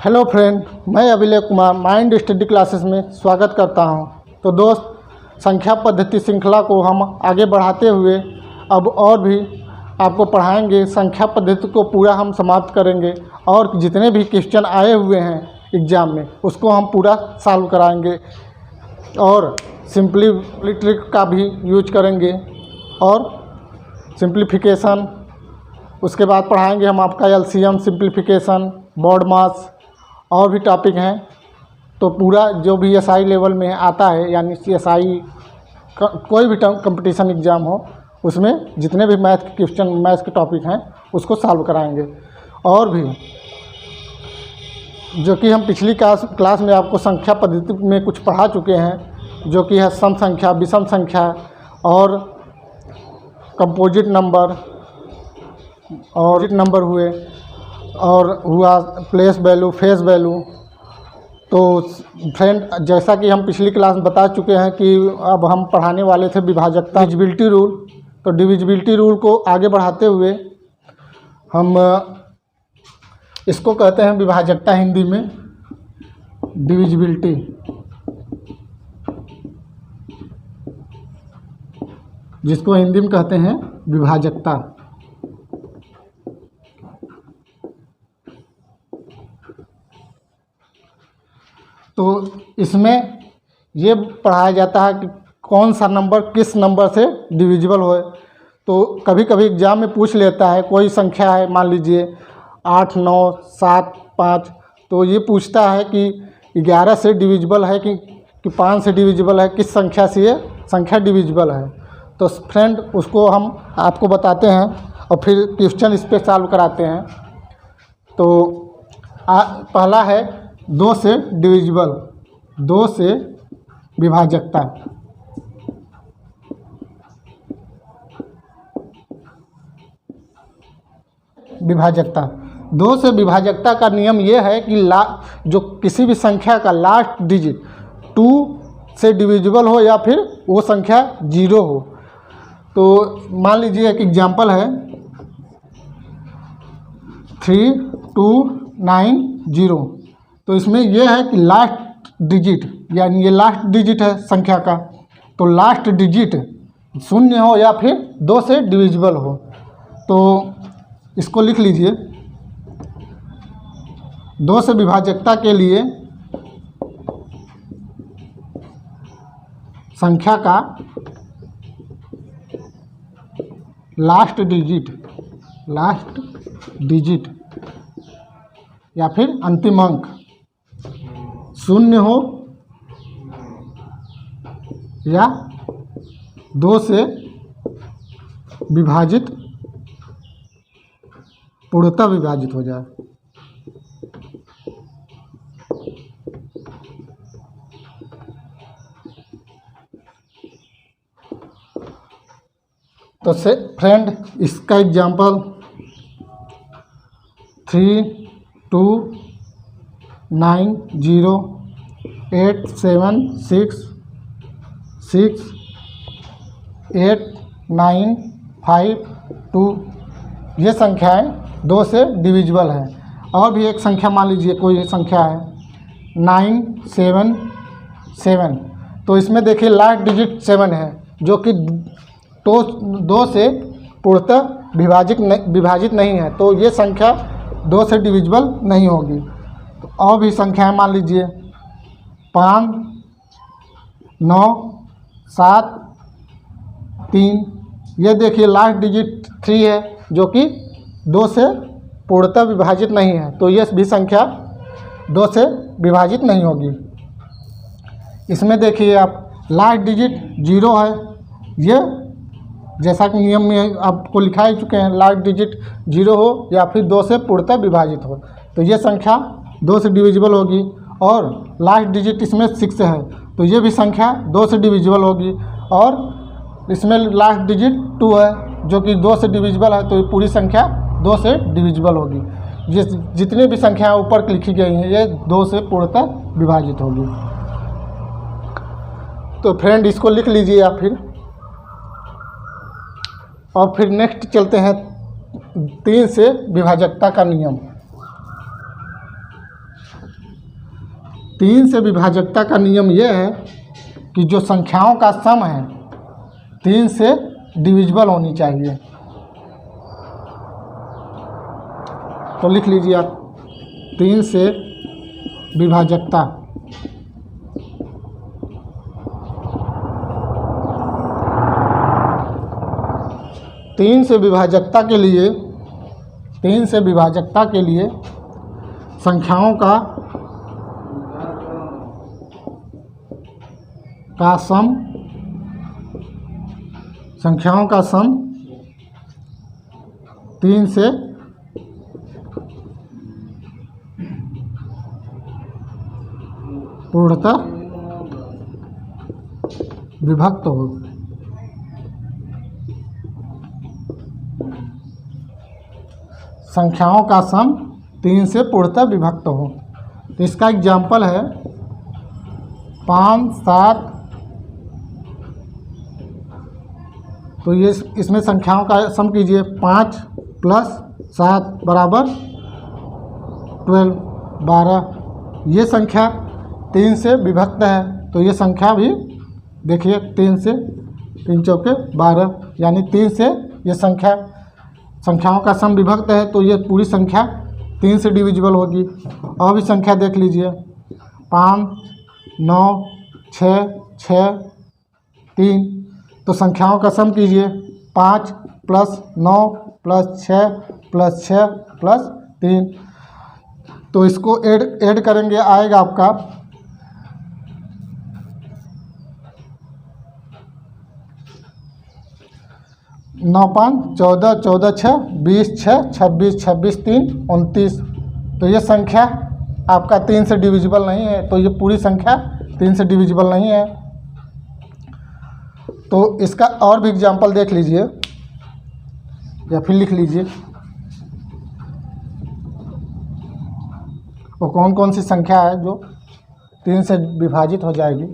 Hello friend, मैं अभिलेख Kumar mind study classes में स्वागत करता हूं। तो दोस्त, संख्या पद्धति श्रृंखला को हम आगे बढ़ाते हुए अब और भी आपको पढ़ाएंगे। संख्या पद्धति को पूरा हम समाप्त करेंगे और जितने भी क्वेश्चन आए हुए हैं एग्ज़ाम में उसको हम पूरा सॉल्व कराएंगे और सिंपली ट्रिक का भी यूज करेंगे और सिंप्लीफिकेशन। उसके बाद पढ़ाएंगे हम आपका एलसीएम, सिंप्लीफिकेशन, बॉड मास और भी टॉपिक हैं। तो पूरा जो भी एसआई लेवल में आता है, यानी एसआई कोई भी कंपटीशन एग्ज़ाम हो उसमें जितने भी मैथ के क्वेश्चन, मैथ्स के टॉपिक हैं उसको सॉल्व कराएंगे। और भी जो कि हम पिछली क्लास में आपको संख्या पद्धति में कुछ पढ़ा चुके हैं, जो कि है सम संख्या, विषम संख्या और कंपोजिट नंबर और नंबर हुए और हुआ प्लेस वैल्यू, फेस वैल्यू। तो फ्रेंड, जैसा कि हम पिछली क्लास में बता चुके हैं कि अब हम पढ़ाने वाले थे विभाजकता, डिविजिबिलिटी रूल। तो डिविजिबिलिटी रूल को आगे बढ़ाते हुए हम इसको कहते हैं विभाजकता, हिंदी में डिविजिबिलिटी, जिसको हिंदी में कहते हैं विभाजकता। तो इसमें ये पढ़ाया जाता है कि कौन सा नंबर किस नंबर से डिविजिबल होए। तो कभी कभी एग्ज़ाम में पूछ लेता है, कोई संख्या है, मान लीजिए 8, 9, 7, 5, तो ये पूछता है कि 11 से डिविजिबल है कि 5 से डिविजिबल है, किस संख्या से ये संख्या डिविजिबल है। तो फ्रेंड, उसको हम आपको बताते हैं और फिर क्वेश्चन इस पर सॉल्व कराते हैं। तो पहला है 2 से डिविजिबल, 2 से विभाजकता। विभाजकता 2 से विभाजकता का नियम यह है कि जो किसी भी संख्या का लास्ट डिजिट 2 से डिविजिबल हो या फिर वो संख्या 0 हो। तो मान लीजिए एक एग्जांपल है 3290। तो इसमें यह है कि लास्ट डिजिट, यानी ये लास्ट डिजिट है संख्या का, तो लास्ट डिजिट 0 हो या फिर 2 से डिविजिबल हो। तो इसको लिख लीजिए, 2 से विभाजकता के लिए संख्या का लास्ट डिजिट या फिर अंतिम अंक 0 हो या 2 से विभाजित, पूर्णतः विभाजित हो जाए। तो से फ्रेंड, इसका एग्जांपल 329086689552 ये संख्याएं 2 से डिविजिबल हैं। और भी एक संख्या मान लीजिए, कोई संख्या है 977। तो इसमें देखिए लास्ट डिजिट 7 है, जो कि 2 से पूर्णतः विभाजित नहीं है, तो ये संख्या 2 से डिविजिबल नहीं होगी। तो और भी संख्याएं मान लीजिए 5, 9, 7, 3। ये देखिए लास्ट डिजिट 3 है, जो कि 2 से पूर्णतः विभाजित नहीं है, तो ये भी संख्या 2 से विभाजित नहीं होगी। इसमें देखिए आप लास्ट डिजिट 0 है, ये जैसा कि नियम में आपको लिखा ही चुके हैं, लास्ट डिजिट 0 हो या फिर 2 से पूर्णतः विभाजित हो, तो ये संख्या 2 से डिविजिबल होगी। और लास्ट डिजिट इसमें 6 है, तो ये भी संख्या 2 से डिविजिबल होगी। और इसमें लास्ट डिजिट 2 है, जो कि 2 से डिविजिबल है, तो ये पूरी संख्या 2 से डिविजिबल होगी। ये जितनी भी संख्याएं ऊपर लिखी गई हैं ये 2 से पूर्णतः विभाजित होगी। तो फ्रेंड, इसको लिख लीजिए आप फिर। और फिर नेक्स्ट चलते हैं 3 से विभाजकता का नियम। 3 से विभाजकता का नियम यह है कि जो संख्याओं का सम है 3 से डिविजिबल होनी चाहिए। तो लिख लीजिए आप 3 से विभाजकता। तीन से विभाजकता के लिए संख्याओं का सम 3 से पूर्णतः विभक्त हो। संख्याओं का सम 3 से पूर्णतः विभक्त हो। तो इसका एग्जाम्पल है 5, 7। तो ये इसमें संख्याओं का सम कीजिए। 5 + 7 = 12। ये संख्या 3 से विभक्त है। तो ये संख्या भी देखिए 3 से 3 चौके 12, यानी 3 से ये संख्याओं का सम विभक्त है। तो ये पूरी संख्या 3 से डिविजिबल होगी। और भी संख्या देख लीजिए 5, 9, 6, 6, 3। तो संख्याओं का सम कीजिए 5 + 9 + 6 + 6 + 3। तो इसको ऐड करेंगे, आएगा आपका 9, 5, 14, 14, 6, 20, 6, 26, 26, 3, 29। तो ये संख्या आपका 3 से डिविजिबल नहीं है। तो ये पूरी संख्या 3 से डिविजिबल नहीं है। तो इसका और भी एग्जाम्पल देख लीजिए या फिर लिख लीजिए वो कौन कौन सी संख्या है जो 3 से विभाजित हो जाएगी।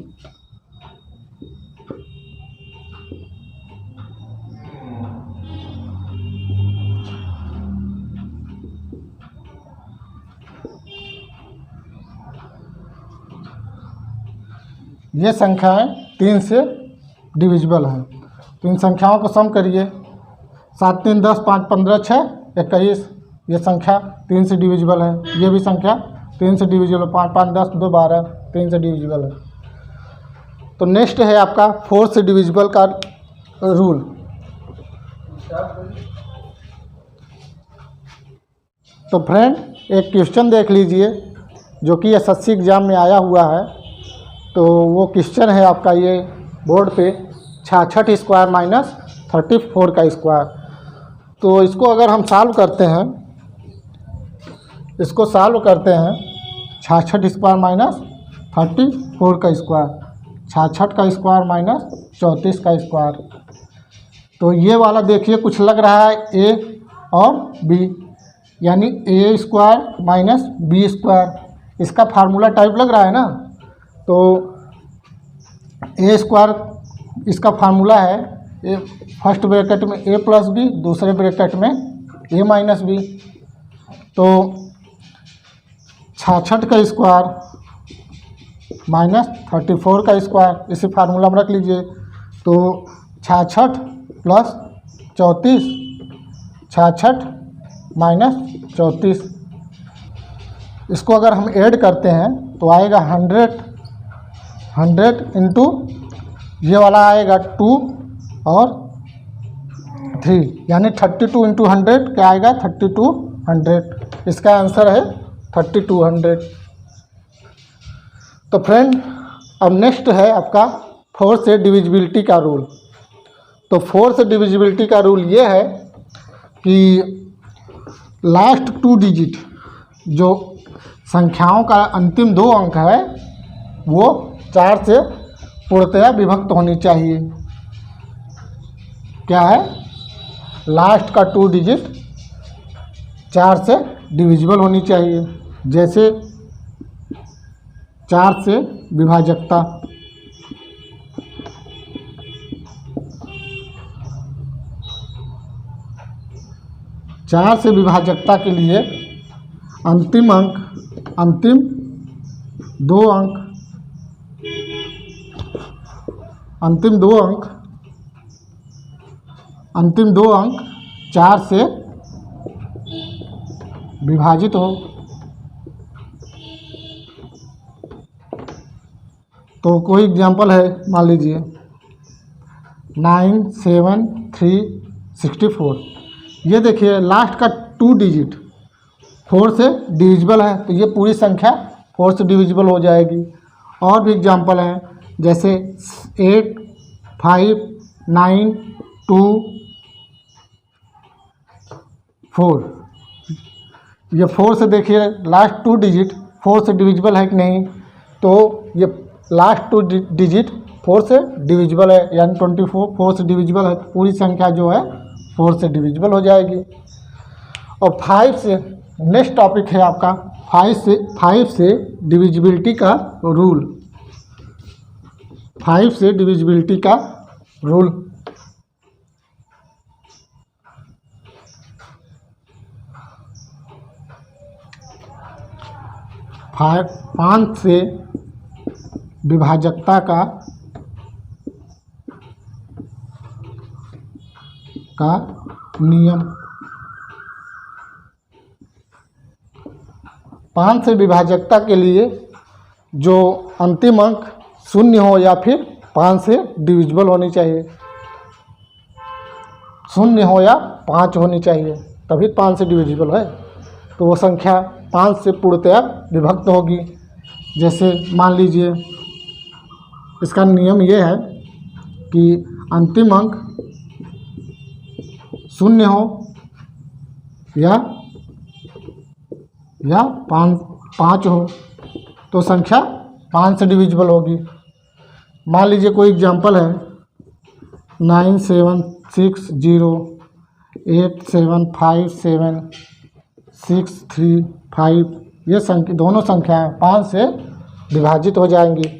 ये संख्याएं 3 से डिविजिबल हैं। तो इन संख्याओं को सम करिए। 7, 3, 10, 5, 15, 6, 21। ये संख्या 3 से डिविजिबल है। ये भी संख्या 3 से डिविजिबल है। 5, 5, 10, 2, 12 3 से डिविजिबल है। तो नेक्स्ट है आपका 4 से डिविजिबल का रूल। तो फ्रेंड एक क्वेश्चन देख लीजिए जो कि एसएससी एग्ज़ाम में आया हुआ है। तो वो क्वेश्चन है आपका ये बोर्ड पे 66 स्क्वायर माइनस 34 का स्क्वायर। तो इसको अगर हम सॉल्व करते हैं, 66 स्क्वायर माइनस 34 का स्क्वायर, 66 का स्क्वायर माइनस 34 का स्क्वायर। तो ये वाला देखिए कुछ लग रहा है ए और बी, यानी ए स्क्वायर माइनस बी स्क्वायर। इसका फार्मूला टाइप लग रहा है ना। तो ए स्क्वायर इसका फार्मूला है ए, फर्स्ट ब्रैकेट में ए प्लस बी, दूसरे ब्रैकेट में ए माइनस बी। तो 66 का स्क्वायर माइनस 34 का स्क्वायर, इसे फार्मूला में रख लीजिए। तो 66 प्लस 34, 66 माइनस 34। इसको अगर हम ऐड करते हैं तो आएगा 100 इंटू ये वाला आएगा 2 और 3, यानी 32 इंटू 100 क्या आएगा 3200। इसका आंसर है 3200। तो फ्रेंड अब नेक्स्ट है आपका 4 से डिविजिबिलिटी का रूल। तो 4 से डिविजिबिलिटी का रूल ये है कि लास्ट 2 डिजिट जो संख्याओं का अंतिम 2 अंक है वो 4 से पूर्णतया विभक्त होनी चाहिए। क्या है, लास्ट का 2 डिजिट 4 से डिविजिबल होनी चाहिए। जैसे 4 से विभाजकता, चार से विभाजकता के लिए अंतिम 2 अंक, अंतिम 2 अंक 4 से विभाजित हो। तो कोई एग्जांपल है, मान लीजिए 9 7 3 64। ये देखिए लास्ट का 2 डिजिट 4 से डिविजिबल है, तो ये पूरी संख्या 4 से डिविजिबल हो जाएगी। और भी एग्जांपल हैं, जैसे 8 5 9 2 4। ये 4 से देखिए लास्ट 2 डिजिट 4 से डिविजिबल है कि नहीं, तो ये लास्ट 2 डिजिट 4 से डिविजिबल है, यानी 24 4 से डिविजिबल है, पूरी संख्या जो है 4 से डिविजिबल हो जाएगी। और 5 से नेक्स्ट टॉपिक है आपका 5 से डिविजिबिलिटी का रूल। 5 से डिविजिबिलिटी का रूल। 5 से विभाजकता का नियम। 5 से विभाजकता के लिए जो अंतिम अंक 0 हो या फिर 5 से डिविजिबल होनी चाहिए, 0 हो या 5 होनी चाहिए, तभी 5 से डिविजिबल है। तो वो संख्या 5 से पूर्णतया विभक्त होगी। जैसे मान लीजिए इसका नियम ये है कि अंतिम अंक 0 हो या 5 हो, तो संख्या 5 से डिविजिबल होगी। मान लीजिए कोई एग्जांपल है 9 7 6 0 8 7 5 7 6 3 5। ये संख्या दोनों संख्याएं 5 से विभाजित हो जाएंगी।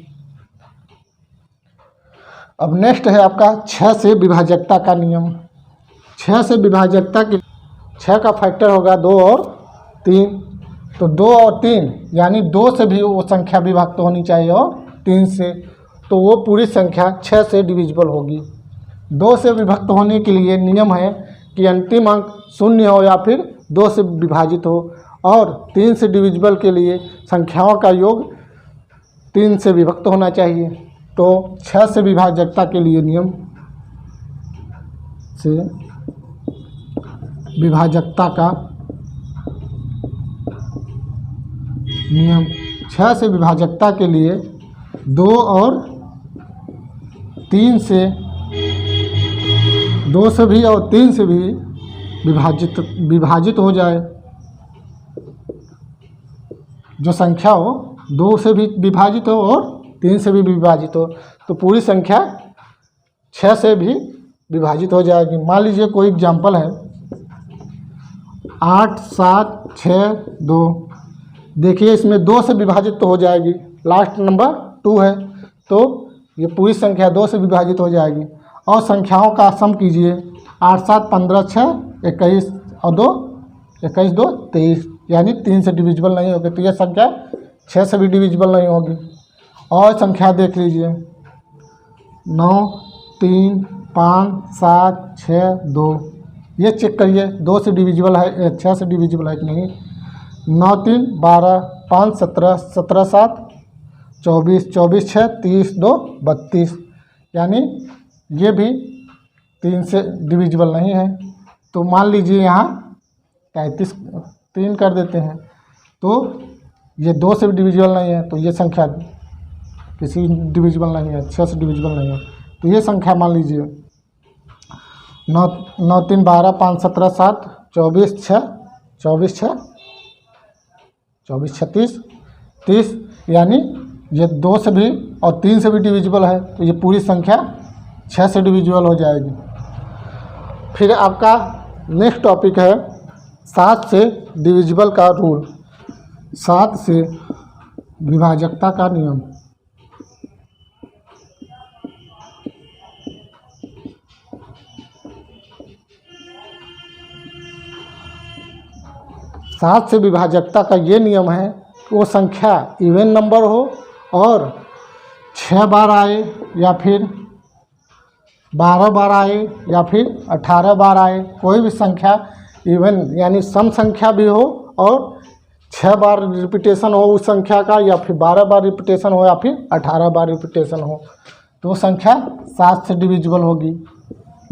अब नेक्स्ट है आपका 6 से विभाजकता का नियम। 6 से विभाजकता के 6 का फैक्टर होगा 2 और 3, तो 2 और 3 यानी 2 से भी वो संख्या विभक्त होनी चाहिए और 3 से, तो वो पूरी संख्या 6 से डिविजिबल होगी। 2 से विभक्त होने के लिए नियम है कि अंतिम अंक 0 हो या फिर 2 से विभाजित हो, और 3 से डिविजिबल के लिए संख्याओं का योग 3 से विभक्त होना चाहिए। तो 6 से विभाजकता के लिए नियम से विभाजकता का नियम 6 से विभाजकता के लिए 2 और 3 से 2 से भी और 3 से भी विभाजित हो जाए। जो संख्या हो 2 से भी विभाजित हो और 3 से भी विभाजित हो, तो पूरी संख्या 6 से भी विभाजित हो जाएगी। मान लीजिए कोई एग्जांपल है 8 7 6 2। देखिए इसमें 2 से विभाजित तो हो जाएगी, लास्ट नंबर 2 है, तो ये पूरी संख्या 2 से विभाजित हो जाएगी। और संख्याओं का सम कीजिए 8 7 15 6 21 और 2 21 2 23, यानी 3 से डिविजिबल नहीं होगी, तो यह संख्या 6 से भी डिविजिबल नहीं होगी। और संख्या देख लीजिए 9 3 5 7 6 2। ये चेक करिए 2 से डिविजिबल है, 6 से डिविजिबल है कि नहीं। 9 3 12 5 17 17 7 24 24 6 30 2 32, यानी ये भी 3 से डिविजिबल नहीं है। तो मान लीजिए यहाँ 33 3 कर देते हैं, तो ये 2 से भी डिविजिबल नहीं है, तो ये संख्या किसी डिविजिबल नहीं है, 6 से डिविजिबल नहीं है। तो ये संख्या मान लीजिए 9 9 3 12 5 17 7 24 6 24 6 24 36 30, यानी ये 2 से भी और 3 से भी डिविजिबल है, तो ये पूरी संख्या 6 से डिविजिबल हो जाएगी। फिर आपका नेक्स्ट टॉपिक है 7 से डिविजिबल का रूल, 7 से विभाजकता का नियम। 7 से विभाजकता का ये नियम है वो संख्या इवन नंबर हो और 6 बार आए या फिर 12 बार आए या फिर 18 बार आए, कोई भी संख्या इवन यानी सम संख्या भी हो और 6 बार रिपीटेशन हो उस संख्या का, या फिर 12 बार रिपीटेशन हो या फिर 18 बार रिपीटेशन हो, तो वो संख्या 7 से डिविजिबल होगी।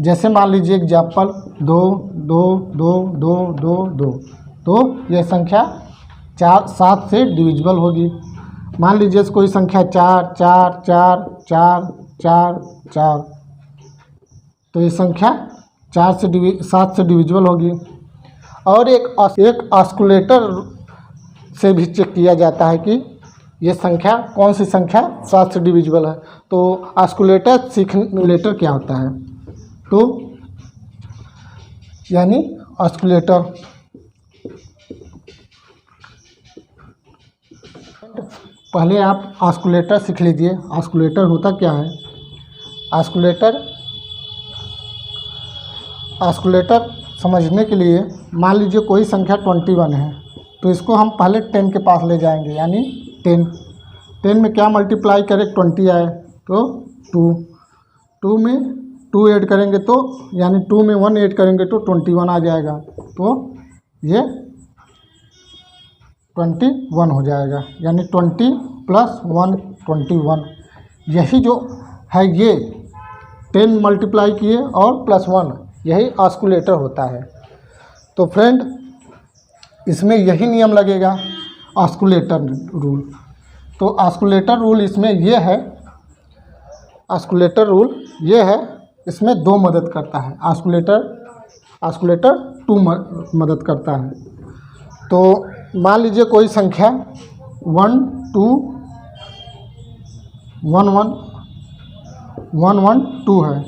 जैसे मान लीजिए एग्जाम्पल 2 2 2 2 2 2, तो यह संख्या 7 से डिविजिबल होगी। मान लीजिए कोई संख्या 4 4 4 4 4 4, तो ये संख्या 7 से डिविजिबल होगी। और एक ऑस्कुलेटर से भी चेक किया जाता है कि ये संख्या कौन सी संख्या 7 से डिविजिबल है। तो ऑस्कुलेटर क्या होता है, तो यानी ऑस्कुलेटर पहले आप ऑस्कुलेटर सीख लीजिए। ऑस्कुलेटर होता क्या है? ऑस्कुलेटर समझने के लिए मान लीजिए कोई संख्या 21 है, तो इसको हम पहले 10 के पास ले जाएंगे, यानी 10 में क्या मल्टीप्लाई करें 20 आए तो 2 में 2 ऐड करेंगे तो यानी 2 में 1 ऐड करेंगे तो 21 आ जाएगा, तो ये 21 हो जाएगा, यानी 20 + 1 21। यही जो है ये 10 मल्टीप्लाई किए और +1, यही ऑस्कुलेटर होता है। तो फ्रेंड इसमें यही नियम लगेगा ऑस्कुलेटर रूल। तो ऑस्कुलेटर रूल इसमें ये है, ऑस्कुलेटर रूल ये है, इसमें 2 मदद करता है। ऑस्कुलेटर 2 मदद करता है। तो मान लीजिए कोई संख्या 1 2 1 1 1 1 2 है।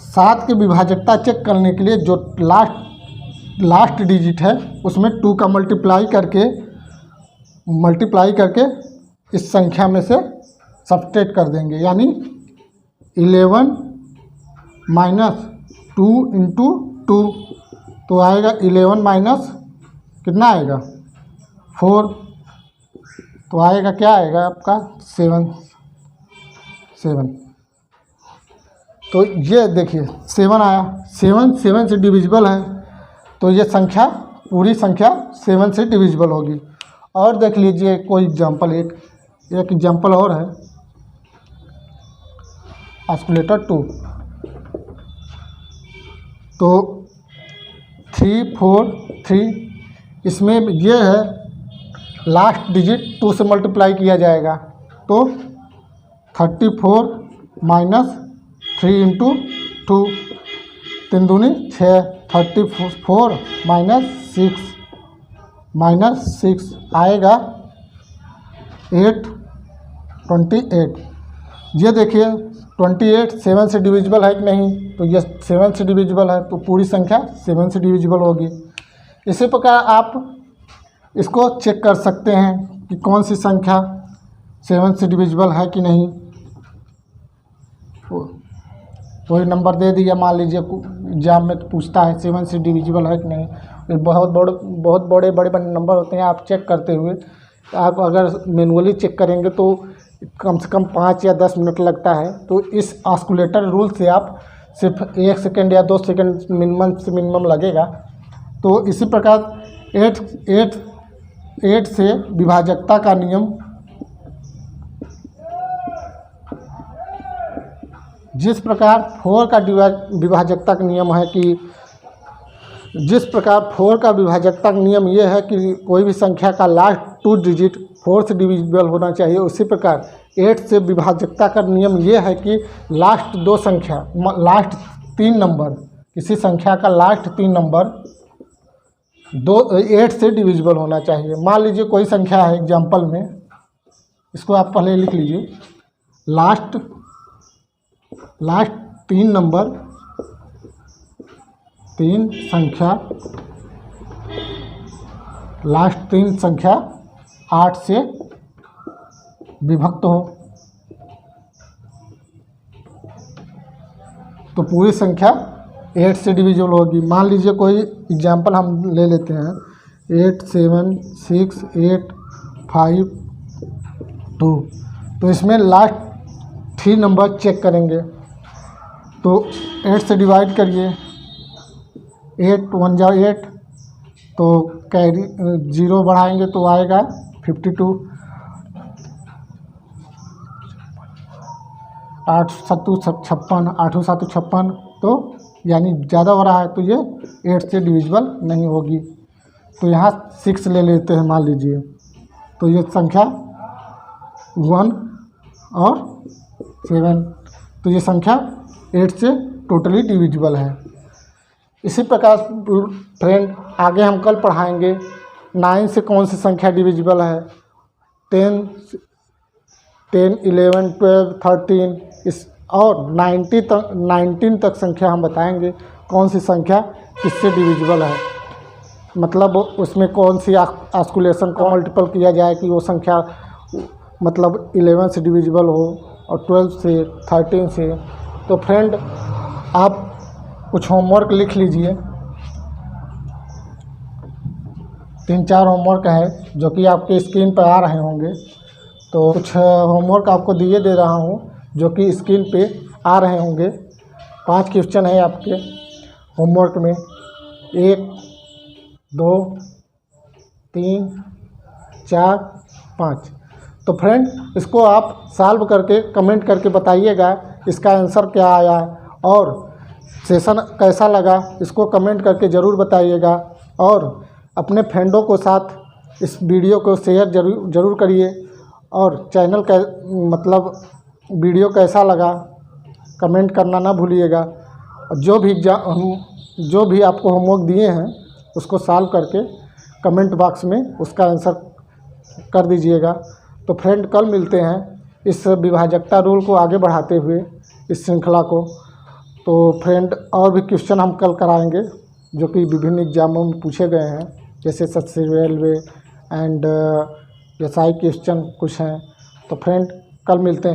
7 की विभाजकता चेक करने के लिए जो लास्ट डिजिट है उसमें 2 का मल्टीप्लाई करके इस संख्या में से सब्ट्रैक्ट कर देंगे, यानी 11 - 2 × 2, तो आएगा 11 माइनस कितना आएगा 4, तो आएगा क्या आएगा आपका 7। तो ये देखिए 7 आया, 7 से डिविजिबल है, तो ये संख्या पूरी संख्या 7 से डिविजिबल होगी। और देख लीजिए कोई एग्जाम्पल, एक एग्जाम्पल और है ऑस्कुलेटर 2। तो 3 4 3, इसमें ये है लास्ट डिजिट 2 से मल्टीप्लाई किया जाएगा, तो 34 - 3 × 2, 3 दूनी 6, 34 - 6 आएगा 8 28। ये देखिए 28 7 से डिविजिबल है कि नहीं, तो ये 7 से डिविजिबल है, तो पूरी संख्या 7 से डिविजिबल होगी। इसी प्रकार आप इसको चेक कर सकते हैं कि कौन सी संख्या 7 से डिविजिबल है कि नहीं। कोई नंबर दे दिया, मान लीजिए एग्जाम में तो पूछता है 7 से डिविजिबल है कि नहीं। ये बहुत बड़े नंबर होते हैं, आप चेक करते हुए आप अगर मैनुअली चेक करेंगे तो कम से कम 5 या 10 मिनट लगता है। तो इस ऑस्कुलेटर रूल से आप सिर्फ 1 सेकेंड या 2 सेकेंड मिनिमम लगेगा। तो इसी प्रकार 8 से विभाजकता का नियम, जिस प्रकार 4 का विभाजकता का नियम है कि जिस प्रकार 4 का विभाजकता का नियम ये है कि कोई भी संख्या का लास्ट 2 डिजिट 4 से डिविजिबल होना चाहिए, उसी प्रकार 8 से विभाजकता का नियम ये है कि लास्ट 3 नंबर, किसी संख्या का लास्ट 3 नंबर 8 से डिविजिबल होना चाहिए। मान लीजिए कोई संख्या है एग्जाम्पल में, इसको आप पहले लिख लीजिए, लास्ट 3 नंबर 3 संख्या, लास्ट 3 संख्या 8 से विभक्त हो, तो पूरी संख्या 8 से डिविजिबल होगी। मान लीजिए कोई एग्जाम्पल हम ले लेते हैं 8 7 6 8 5 2। तो इसमें लास्ट 3 नंबर चेक करेंगे। तो 8 से डिवाइड करिए, 8 1 जा 8, तो कैरी 0 बढ़ाएंगे तो आएगा 52। 8 7 56, 8 7 56, तो यानी ज़्यादा हो रहा है, तो ये 8 से डिविजिबल नहीं होगी। तो यहाँ 6 ले लेते हैं, मान लीजिए। तो ये संख्या 1 और 7, तो ये संख्या 8 से टोटली डिविजिबल है। इसी प्रकार फ्रेंड आगे हम कल पढ़ाएंगे 9 से कौन सी संख्या डिविजिबल है, 10 11 12 13 इस और 19 तक संख्या हम बताएंगे कौन सी संख्या किससे डिविजिबल है। मतलब उसमें कौन सी आस्कुलेशन को मल्टीपल किया जाए कि वो संख्या मतलब 11 से डिविजिबल हो और 12 से, 13 से। तो फ्रेंड आप कुछ होमवर्क लिख लीजिए, 3-4 होमवर्क है जो कि आपके स्क्रीन पर आ रहे होंगे। तो कुछ होमवर्क आपको दे रहा हूँ जो कि स्क्रीन पे आ रहे होंगे। 5 क्वेश्चन है आपके होमवर्क में, 1 2 3 4 5। तो फ्रेंड इसको आप सॉल्व करके कमेंट करके बताइएगा इसका आंसर क्या आया और सेशन कैसा लगा, इसको कमेंट करके ज़रूर बताइएगा। और अपने फ्रेंडों को साथ इस वीडियो को शेयर ज़रूर करिए। और चैनल का मतलब वीडियो कैसा लगा कमेंट करना ना भूलिएगा। जो भी आपको होमवर्क दिए हैं उसको सॉल्व करके कमेंट बॉक्स में उसका आंसर कर दीजिएगा। तो फ्रेंड कल मिलते हैं इस विभाजकता रूल को आगे बढ़ाते हुए इस श्रृंखला को। तो फ्रेंड और भी क्वेश्चन हम कल कराएंगे जो कि विभिन्न एग्जामों में पूछे गए हैं, जैसे SSC railway and SI question कुछ हैं। तो फ्रेंड कल मिलते हैं।